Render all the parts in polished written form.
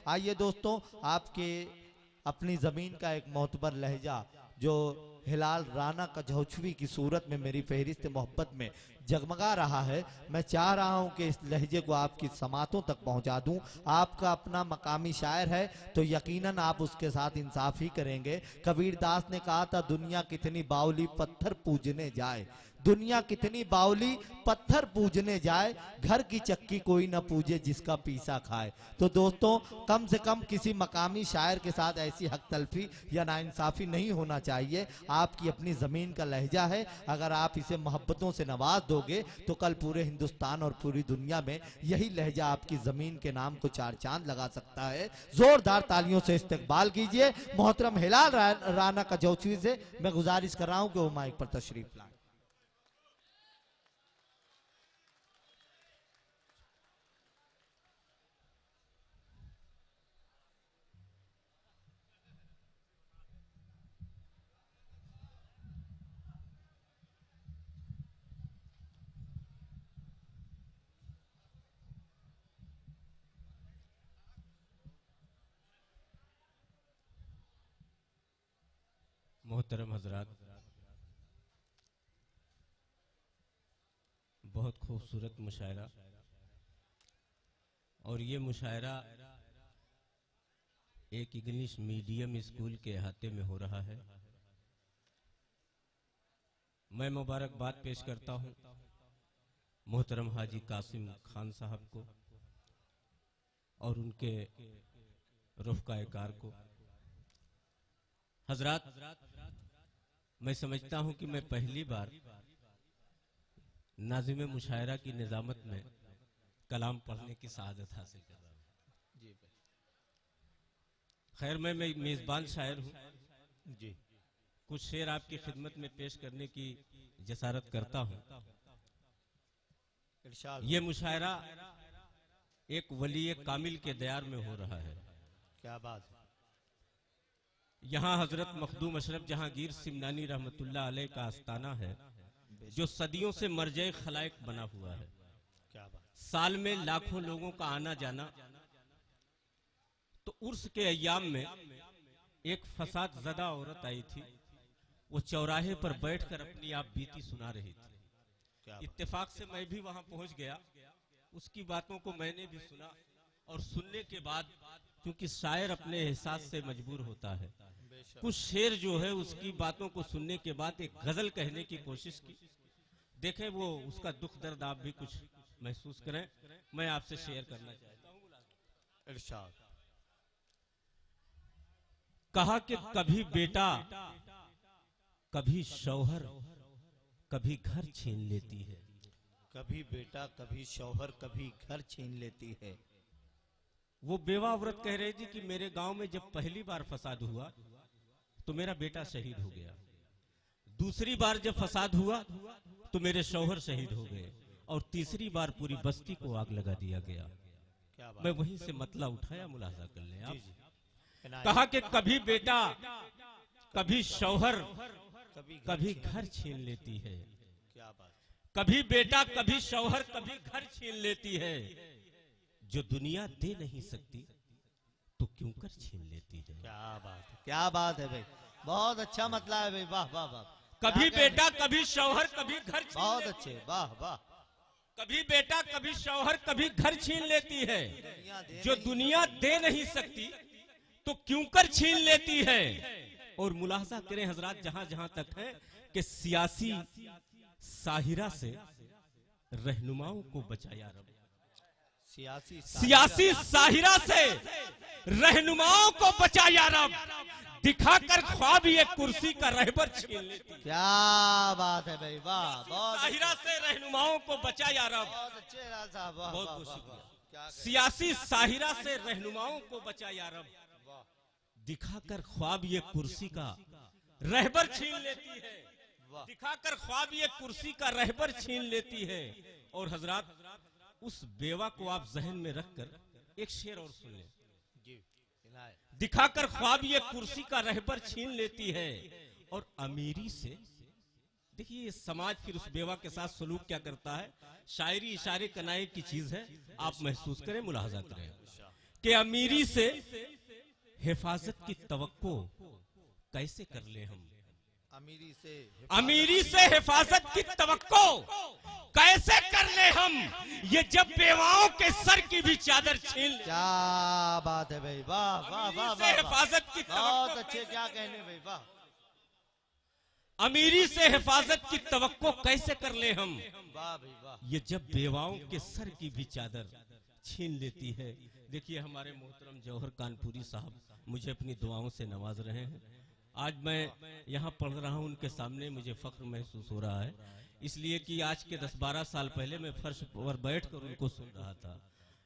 आइए दोस्तों, आपके अपनी ज़मीन का एक मोतबर लहजा जो हिलाल राना कजौचवी की सूरत में मेरी फहरिस्त मोहब्बत में जगमगा रहा है, मैं चाह रहा हूं कि इस लहजे को आपकी समातों तक पहुंचा दूं। आपका अपना मकामी शायर है तो यकीनन आप उसके साथ इंसाफ ही करेंगे। कबीरदास ने कहा था, दुनिया कितनी बावली पत्थर पूजने जाए, दुनिया कितनी बावली पत्थर पूजने जाए, घर की चक्की कोई ना पूजे जिसका पीसा खाए। तो दोस्तों, कम से कम किसी मकामी शायर के साथ ऐसी हक तलफी या नाइंसाफी नहीं होना चाहिए। आपकी अपनी जमीन का लहजा है, अगर आप इसे मोहब्बतों से नवाज दोगे तो कल पूरे हिंदुस्तान और पूरी दुनिया में यही लहजा आपकी जमीन के नाम को चार चांद लगा सकता है। जोरदार तालियों से इस्तकबाल कीजिए मोहतरम हिलाल राना कजौचवी से। मैं गुजारिश कर रहा हूं कि वो माइक पर तशरीफ लाएं। मोहतरम हजरात, बहुत खूबसूरत मुशायरा, और ये मुशायरा एक इंग्लिश मीडियम स्कूल के अहाते में हो रहा है। मैं मुबारकबाद पेश करता हूँ मोहतरम हाजी कासिम खान साहब को और उनके रुफ़क़ाए-कार को। हजरात, मैं समझता हूं कि मैं पहली बार नाज़िम मुशायरा की निज़ामत में कलाम पढ़ने की सआदत हासिल कर रहा हूं। खैर, मैं मेज़बान शायर हूं जी। कुछ शेर आपकी खिदमत में पेश करने की जसारत करता हूं। ये मुशायरा एक वली कामिल के दयार में हो रहा है। क्या बात है। यहाँ हजरत मखदूम अशरफ जहांगीर सिमनानी रहमतुल्लाह अलैह का आस्ताना है, जो सदियों से मरजे खलाइक बना हुआ है। क्या बात। साल में लाखों लोगों का आना जाना। तो उर्स के अय्याम में एक फसाद ज़दा औरत आई थी। वो चौराहे पर बैठकर अपनी आप बीती सुना रही थी। इत्तेफाक से मैं भी वहां पहुंच गया। उसकी बातों को मैंने भी सुना, और सुनने के बाद, क्योंकि शायर अपने एहसास से मजबूर होता है, कुछ शेर जो है उसकी बातों को सुनने के बाद एक गजल कहने की कोशिश की। देखें, वो उसका दुख दर्द आप भी कुछ महसूस करें। मैं आपसे शेयर करना चाहता हूँ। इरशाद। कहा कि कभी बेटा कभी शौहर कभी घर छीन लेती है। कभी बेटा कभी शौहर कभी घर छीन लेती है। वो बेवा औरत कह रही थी कि मेरे गांव में जब पहली बार फसाद हुआ तो मेरा बेटा शहीद हो गया। दूसरी बार जब फसाद हुआ तो मेरे शौहर शहीद हो गए, और तीसरी बार पूरी बस्ती को आग लगा दिया गया। मैं वहीं से मतला उठाया, मुलाजा कर लें आप। कहा कि कभी बेटा कभी शौहर कभी घर छीन लेती है। क्या बात। कभी बेटा कभी शौहर कभी घर छीन लेती है। जो दुनिया दे नहीं सकती तो क्यों कर छीन लेती है। क्या बात है, क्या बात है भाई, बहुत अच्छा मतलब है भाई, वाह वाह वाह। कभी बेटा कभी शौहर कभी घर छीन बहुत लेती अच्छे, वाह वाह। कभी बेटा कभी शौहर कभी घर छीन लेती है। जो दुनिया दे नहीं सकती तो क्यों कर छीन लेती है। और मुलाहजा करें हजरात, जहां जहां तक है कि सियासी साहिरा से रहनुमाओं को बचाया रब। सियासी साहिरा से रहनुमाओं को बचाया रब। दिखाकर ख्वाब ये कुर्सी का रहबर छीन लेती। क्या बात है भाई, वाह। बहुत साहिरा से रहनुमाओं को बचाया रब। बहुत अच्छे राज साहब, वाह बहुत वाह, बहुत वाह, शुक्रिया। वाह। सियासी साहिरा से रहनुमाओं को बचाया रब। दिखाकर ख्वाब ये कुर्सी का रहबर छीन लेती है। दिखाकर ख्वाब ये कुर्सी का रहबर छीन लेती है। और हजरात, उस बेवा को आप जहन में रखकर एक शेर और सुन लें। दिखाकर ख्वाब ये कुर्सी का रहबर छीन लेती है, और अमीरी से देखिए ये समाज फिर उस बेवा के साथ सलूक क्या करता है। शायरी इशारे कनाए की चीज है, आप महसूस करें, मुलाहजा करें। कि अमीरी से हिफाजत की तवक्को कैसे कर ले हम। अमीरी से हिफाजत की तवक्को कैसे कर ले हम, ये जब बेवाओं के सर की भी चादर छीन ले। क्या बात है भाई, वाह वाह वाह वाह, हिफाजत की बहुत अच्छे, क्या कहने भाई, वाह। अमीरी से हिफाजत की तवक्को कैसे कर ले हम, वाह भाई वाह। ये जब बेवाओं के सर की भी चादर छीन लेती है। देखिए हमारे मोहतरम जौहर कानपुरी साहब मुझे अपनी दुआओं से नवाज रहे हैं। आज मैं यहाँ पढ़ रहा हूँ, उनके सामने मुझे फख्र महसूस हो रहा है, इसलिए कि आज के 10-12 साल पहले मैं फर्श पर बैठकर उनको सुन रहा था,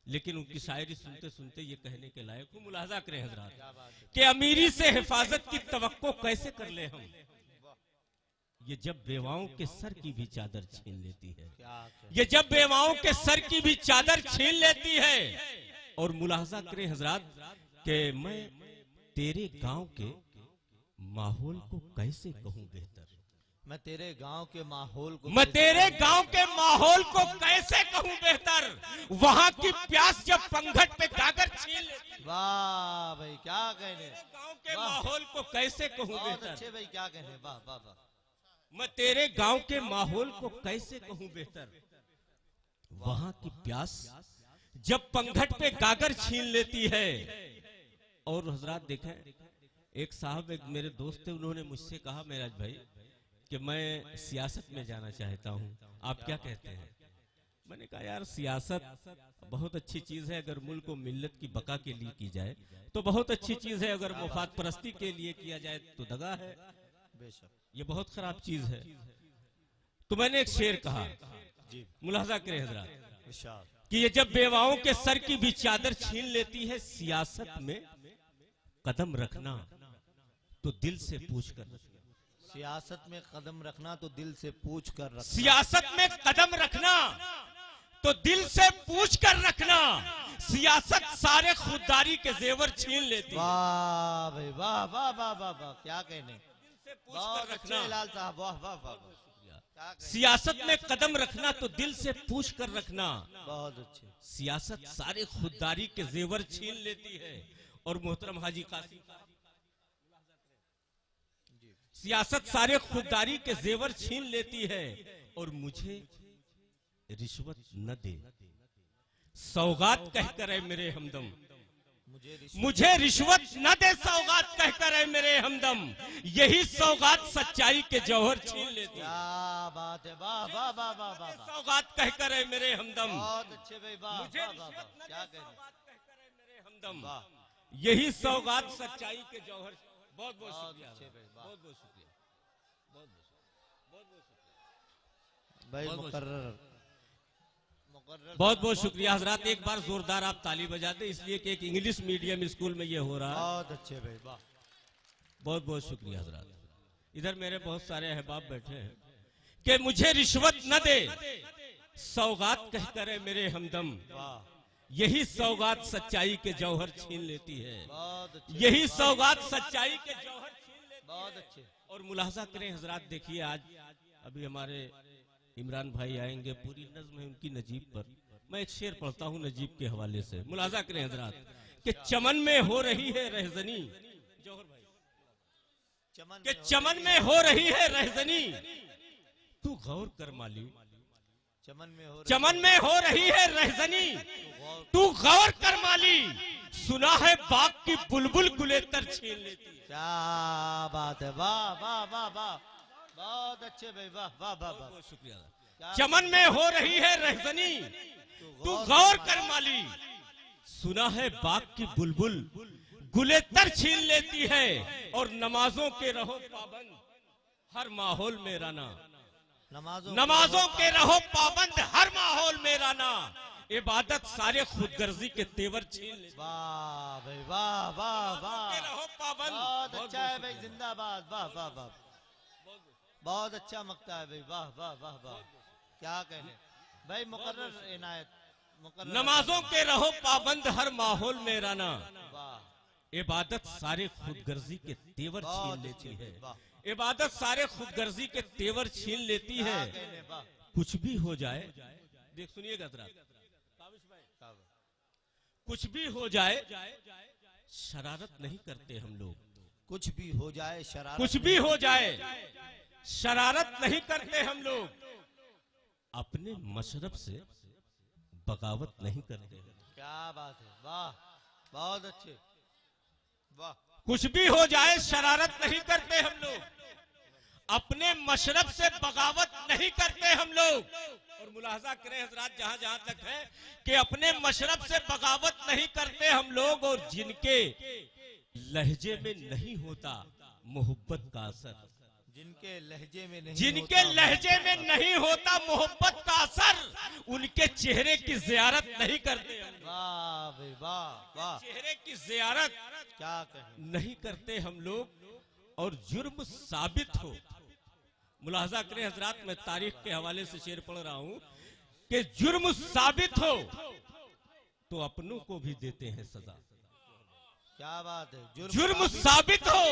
लेकिन उनकी शायरी सुनते सुनते ये कहने के लायक हूँ। मुलाजा करें हजरात कि अमीरी से हिफाजत की तवक्को कैसे कर ले हम, ये जब बेवाओं के सर की भी चादर छीन लेती है। ये जब बेवाओं के सर की भी चादर छीन लेती है। और मुलाजा करें हजरात कि मैं तेरे गांव के माहौल को कैसे कहूं बेहतर, मैं तेरे गांव के माहौल को, मैं तेरे गांव के माहौल को कैसे कहूं बेहतर, वहां की प्यास जब पंघट पे गागर छीन लेती। वाह भाई, क्या कहने, गांव के माहौल को कैसे कहूं बेहतर, अच्छे भाई, क्या कहने, वाह वाह वाह। मैं तेरे गांव के माहौल को कैसे कहूं बेहतर, वहां की प्यास जब पंघट पे गागर छीन लेती है। और हजरात देखें, एक साहब, एक मेरे दोस्त थे, उन्होंने मुझसे कहा मेराज भाई कि मैं सियासत में जाना चाहता हूं, आप क्या कहते हैं। मैंने कहा यार सियासत बहुत अच्छी चीज है, अगर मुल्क को मिल्लत की बका के लिए की जाए तो बहुत अच्छी चीज है, अगर मुफाद परस्ती के लिए किया जाए तो दगा है, ये बहुत खराब चीज है। तो मैंने एक शेर कहा, मुलाजा करें हजरात, कि ये जब बेवाओं के सर की भी चादर छीन लेती है, सियासत में कदम रखना तो दिल से पूछ कर रखना। सियासत में कदम रखना तो दिल से पूछ कर रखना। सियासत में कदम रखना तो दिल से पूछ कर रखना। सियासत सारे खुददारी के जेवर छीन लेती। वाह भाई वाह वाह वाह वाह वाह, क्या कहने, बहुत अच्छे लाल साहब, वाह वाह वाह। सियासत में कदम रखना तो दिल से पूछ कर रखना। बहुत अच्छे। सियासत सारे खुददारी के जेवर छीन लेती है। और मोहतरम हाजी कासिम, सियासत सारे खुददारी के जेवर छीन लेती है। और मुझे रिश्वत न दे सौगात कहकर है मेरे हमदम, मुझे रिश्वत न दे सौगात कहकर है मेरे हमदम, यही सौगात सच्चाई के जौहर छीन लेती है। क्या बात है, वाह वाह वाह वाह वाह। सौगात कहकर है मेरे हमदम, बहुत अच्छे भाई, वाह मुझे वाह वाह, क्या कहने, कहकर है मेरे हमदम, यही सौगात सच्चाई के जौहर। बहुत बहुत शुक्रिया, बहुत बहुत शुक्रिया, बहुत बहुत शुक्रिया भाई, मुकर्रर बहुत बहुत शुक्रिया हजरात। एक बार जोरदार आप ताली बजा दें, इसलिए कि एक इंग्लिश मीडियम स्कूल में ये हो रहा है। बहुत अच्छे भाई, वाह। बहुत बहुत शुक्रिया हजरात। इधर मेरे बहुत सारे अहबाब बैठे हैं कि मुझे रिश्वत न दे सौगात कहकर है मेरे हमदम, यही सौगात सच्चाई के जौहर छीन लेती है। यही सौगात सच्चाई के जौहर छीन लेती है। बहुत अच्छे। और मुलाजा करें हजरात, देखिए आज अभी हमारे इमरान भाई आएंगे, पूरी नज्म है उनकी नजीब पर। मैं एक शेर पढ़ता हूँ नजीब के हवाले से। मुलाजा करें हजरात कि चमन में हो रही है रहजनी, जौहर भाई, कि चमन में हो रही है रहजनी, तू गौर कर माली, चमन में हो रही है रहजनी, तू गौर कर माली, सुना है बाग की बुलबुल गुलेतर छीन लेती। क्या बात है, वाह वाह वाह वाह, बहुत अच्छे भाई, वाह वाह वाह वाह, शुक्रिया। चमन में हो रही है रहजनी, तू गौर कर माली, सुना है बाग की बुलबुल गुलेतर छीन लेती है। और नमाजों के रहो पाबंद हर माहौल में राना, नमाजों के रहो पाबंद हर माहौल में राना, इबादत सारे खुदगर्जी के तेवर छीन लेती। वाह भाई वाह वाह वाह, रहो पाबंद, बहुत अच्छा है भाई, जिंदाबाद, वाह वाह वाह, बहुत अच्छा मकता है भाई, वाह वाह वाह वाह, क्या कहने भाई, मुकर्रर इनायत, मुकर्रर। नमाजों के रहो पाबंद हर माहौल में राना, वाह, इबादत सारे खुदगर्जी के तेवर छीन लेती है। इबादत सारे खुदगर्जी के तेवर छीन लेती है। कुछ भी हो जाए, देख सुनिएगा जरा, कुछ भी हो जाए शरारत नहीं करते हम लोग, कुछ भी हो जाए शरारत, कुछ भी हो जाए शरारत नहीं करते हम लोग, अपने मशरब से बगावत नहीं करते। क्या बात है, वाह, बहुत अच्छे, वाह। कुछ भी हो जाए शरारत नहीं करते हम लोग, अपने मशरब से बगावत नहीं करते हम लोग। और मुलाहजा करें हजरात, जहां जहां तक है कि अपने मशरब से बगावत नहीं करते हम लोग, और जिनके लहजे में नहीं होता मोहब्बत का असर, जिनके लहजे में नहीं जिनके लहजे में नहीं होता मोहब्बत का असर, उनके चेहरे की जियारत नहीं करते हम लोग। वाह भाई वाह, वाह। चेहरे की जियारत क्या कहें, नहीं करते हम लोग। और जुर्म साबित हो, मुलाहजा करें हजरात, मैं तारीख के हवाले से शेर पढ़ रहा हूं कि जुर्म साबित हो तो अपनों को भी देते हैं सजा। क्या बात है, जुर्म साबित हो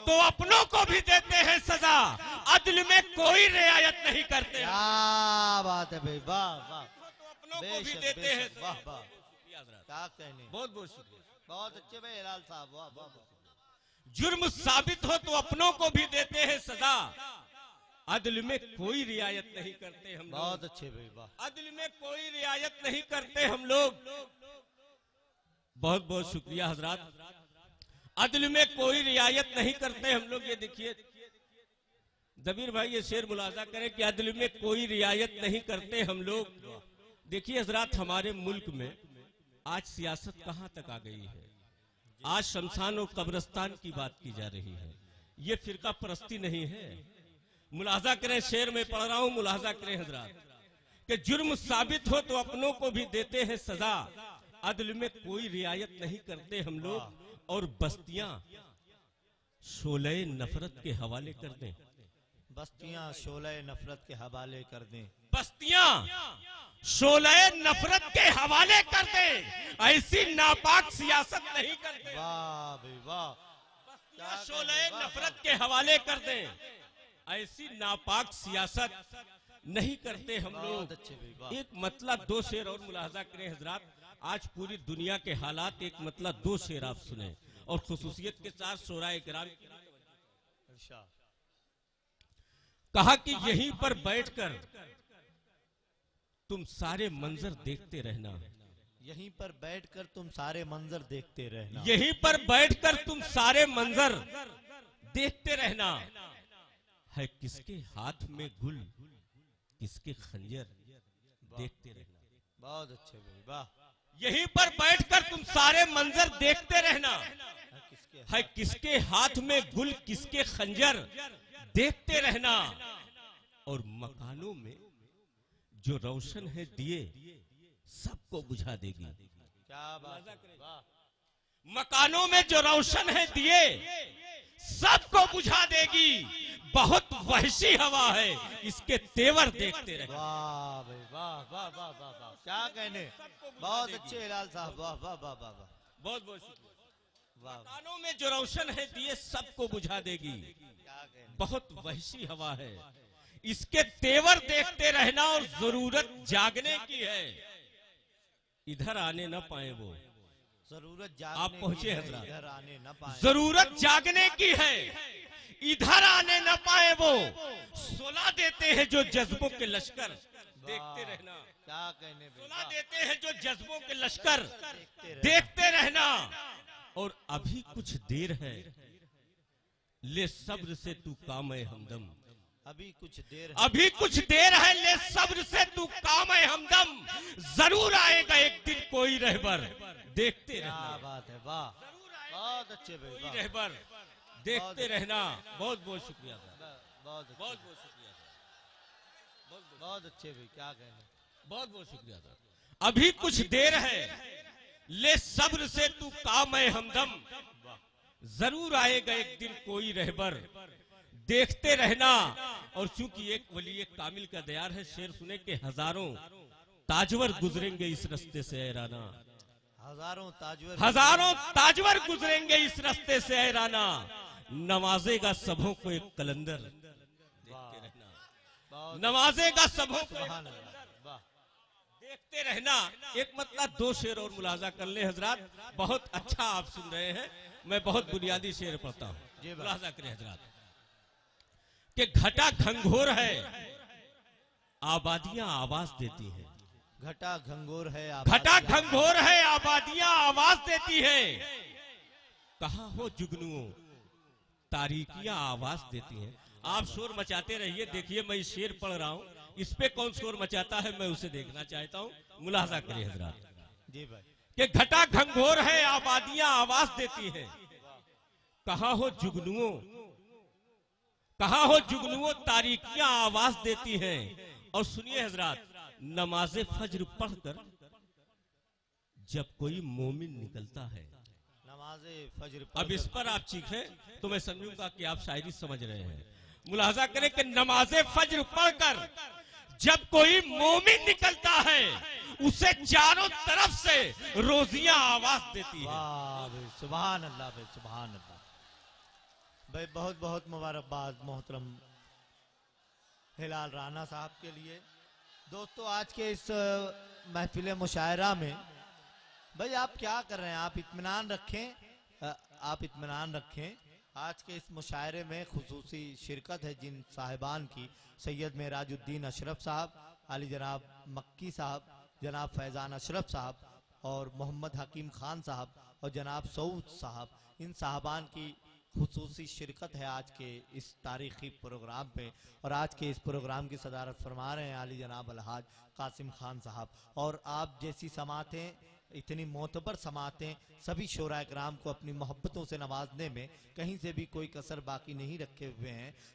तो अपनों को भी देते हैं सजा, अदल में कोई रियायत नहीं करते। क्या बात है भाई, वाह वाह, तो अपनों को भी देते हैं, वाह वाह, क्या कहने, बहुत बहुत शुक्रिया, बहुत अच्छे भाई हिलाल साहब, वाह वाह। जुर्म साबित हो तो अपनों को भी देते हैं सजा, अदल में कोई रियायत नहीं करते हम लोग। बहुत अच्छे भाई, वाह। अदल में कोई रियायत नहीं करते हम लोग। बहुत बहुत शुक्रिया हजरात। अदल में कोई रियायत नहीं करते हम लोग। ये देखिए दबीर भाई, ये शेर मुलाजा करें कि अदल में कोई रियायत नहीं करते हम लोग। देखिए हजरात, हमारे मुल्क में आज सियासत कहां तक आ गई है। आज शमशान और कब्रिस्तान की बात की जा रही है। ये फिरका परस्ती नहीं है। मुलाजा करें, शेर में पढ़ रहा हूं, मुलाजा करें हजरात कि जुर्म साबित हो तो अपनों को भी देते हैं सजा, अदल में कोई रियायत नहीं करते हम लोग। और बस्तियां शोले नफरत के हवाले कर दें, बस्तियां शोले नफरत के हवाले कर दें, बस्तियां शोले नफरत के हवाले कर दें, ऐसी नापाक सियासत नहीं करते। वाह भाई वाह, बस्तियां शोले नफरत के हवाले कर दें, ऐसी नापाक सियासत नहीं करते हम लोग। अच्छे भाई, वाह। एक मतलब दो शेर और मुलाहजा करें हजरात। आज पूरी दुनिया के हालात, एक मतलब दो शेर आप सुने और खुसूसियत के साथ शोराए किराम। कहा कि यहीं पर बैठकर तुम सारे मंजर देखते रहना, यहीं पर बैठकर तुम सारे मंजर देखते रहना, यहीं पर बैठकर तुम सारे मंजर देखते रहना। है किसके हाथ में गुल, किसके खंजर, देखते रहना। बहुत अच्छे भाई, वाह। यहीं पर बैठकर तुम सारे मंजर देखते रहना, है किसके हाथ में गुल, किसके खंजर, देखते रहना। और मकानों में जो रोशन है दिए, सबको बुझा देगी। क्या बात है, वाह। मकानों में जो रोशन है दिए, सबको बुझा देगी। बहुत वहशी हवा है, इसके तेवर देखते रहे। वाह भाई वाह, वाह वाह वाह वाह, क्या कहने, बहुत अच्छे हिलाल साहब, वाह वाह वाह वाह वाह, बहुत बहुत शुक्रिया। वाह। मकानों में जो रोशन है दिए, सबको बुझा देगी। क्या कहने, बहुत वहशी हवा है, इसके तेवर देखते रहना। और जरूरत जागने की है, इधर आने न पाए वो। जरूरत आप जागने पहुंचे की है, हजरात। इधर आने न पाए। जरूरत जागने की है, इधर आने न पाए वो। सुला देते हैं जो जज्बों के लश्कर, देखते रहना। क्या कहने भाई, सुला वाह। देते हैं जो जज्बों के लश्कर, रहना। देखते रहना। और अभी कुछ देर है, ले सब्र से तू काम है हमदम। अभी कुछ देर है, अभी कुछ देर है, ले सब्र से तू काम है हमदम। जरूर आएगा एक दिन कोई रहबर, देखते क्या रहना। बात है, वाह। बहुत अच्छे भाई, कोई वाह। रहबर, देखते रहना। बहुत बहुत शुक्रिया सर, बहुत अच्छे, बहुत बहुत शुक्रिया सर, बहुत अच्छे भाई, क्या कहने, बहुत बहुत शुक्रिया सर। अभी कुछ देर है, ले सब्र से तू काम है हमदम। जरूर आएगा एक दिन कोई रहबर, देखते रहना। और चूंकि एक वली कामिल का दयार है, शेर सुने के हजारों ताजवर गुजरेंगे इस रास्ते से ऐ राना। हजारों ताजवर गुजरेंगे इस रास्ते से ऐ राना। नवाजेगा सबों को एक कलंदर, देखते रहना। नवाजेगा सबों को, सुभान अल्लाह, वाह। देखते रहना। एक मतलब दो शेर और मुलाजा कर ले हजरात, बहुत अच्छा आप सुन रहे हैं। मैं बहुत बुनियादी शेर पढ़ता हूँ, मुलाजा करें हजरात। कि घटा घंघोर है, आबादियां आवाज देती हैं। घटा घंघोर है, घटा घंघोर है, आबादियां आवाज देती है। कहाँ हो जुगनुओं, तारीकियां आवाज देती हैं। आप शोर मचाते रहिए। देखिए मैं शेर पढ़ रहा हूँ, इस पे कौन शोर मचाता है मैं उसे देखना चाहता हूँ। मुलाजा करिए हजरात। जी भाई। कि घटा घंघोर है, आबादियां आवाज देती हैं। कहाँ हो जुगनुओं, कहाँ हो जुगनुओं, तारीकियां आवाज देती हैं। और सुनिए हजरात, नमाजे फज्र पढ़कर जब कोई मोमिन निकलता है। नमाजे फज्र अब इस पर आप चीखें तो मैं समझूंगा कि आप शायरी समझ रहे हैं। मुलाजा करें कि नमाजे फज्र पढ़कर जब कोई मोमिन निकलता है, उसे चारों तरफ से रोजियां आवाज देती है। वाह भाई, सुभान अल्लाह भाई, सुभान अल्लाह भाई। बहुत बहुत मुबारकबाद मोहतरम हिलाल राणा साहब के लिए। दोस्तों आज के इस महफिल मुशायरा में भाई आप क्या कर रहे हैं, आप इत्मीनान रखें, आप इत्मीनान रखें। आज के इस मुशायरे में खुसूसी शिरकत है जिन साहिबान की, सैयद मेराजुद्दीन अशरफ साहब, अली जनाब मक्की साहब, जनाब फैजान अशरफ साहब और मोहम्मद हकीम खान साहब और जनाब सऊद साहब। इन साहबान की खुसूसी शिरकत है आज के इस तारीखी प्रोग्राम पे। और आज के इस प्रोग्राम की सदारत फरमा रहे हैं अली जनाब अलहाज कासिम खान साहब। और आप जैसी समातें, इतनी मोतबर समातें सभी शोरा कराम को अपनी मोहब्बतों से नवाजने में कहीं से भी कोई कसर बाकी नहीं रखे हुए हैं।